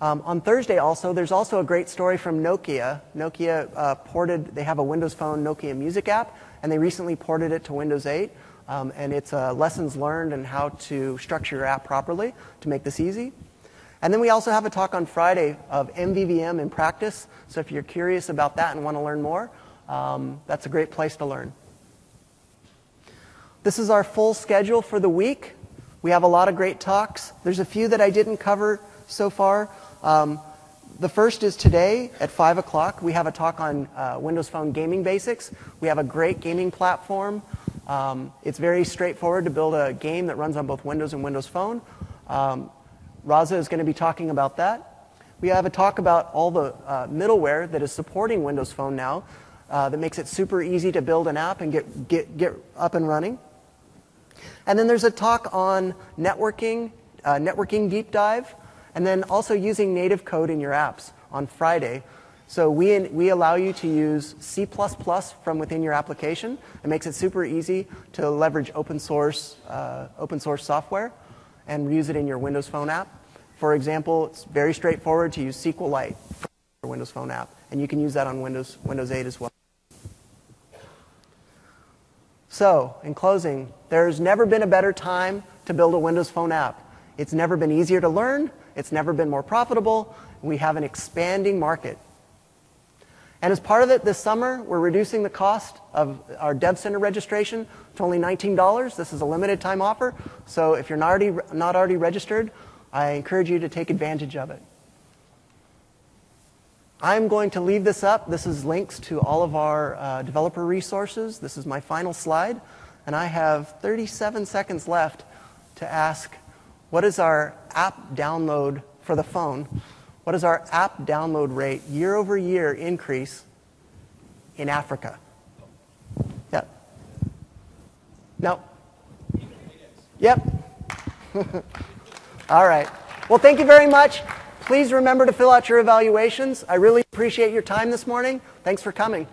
On Thursday also, there's also a great story from Nokia. Nokia they have a Windows Phone Nokia Music app, and they recently ported it to Windows 8. And it's lessons learned and how to structure your app properly to make this easy. And then we also have a talk on Friday of MVVM in practice. So if you're curious about that and want to learn more, that's a great place to learn. This is our full schedule for the week. We have a lot of great talks. There's a few that I didn't cover so far. The first is today at 5 o'clock. We have a talk on Windows Phone gaming basics. We have a great gaming platform. It's very straightforward to build a game that runs on both Windows and Windows Phone. Raza is going to be talking about that. We have a talk about all the middleware that is supporting Windows Phone now that makes it super easy to build an app and get up and running. And then there's a talk on networking deep dive, and then also using native code in your apps on Friday. So we allow you to use C++ from within your application. It makes it super easy to leverage open source software and use it in your Windows Phone app. For example, it's very straightforward to use SQLite for your Windows Phone app, and you can use that on Windows 8 as well. So, in closing, there's never been a better time to build a Windows Phone app. It's never been easier to learn. It's never been more profitable. We have an expanding market. And as part of it, this summer, we're reducing the cost of our Dev Center registration to only $19. This is a limited time offer. So if you're not already registered, I encourage you to take advantage of it. I'm going to leave this up. This is links to all of our developer resources. This is my final slide. And I have 37 seconds left to ask, what is our app download for the phone? What is our app download rate year-over-year increase in Africa? Yeah. No? Yep. All right. Well, thank you very much. Please remember to fill out your evaluations. I really appreciate your time this morning. Thanks for coming.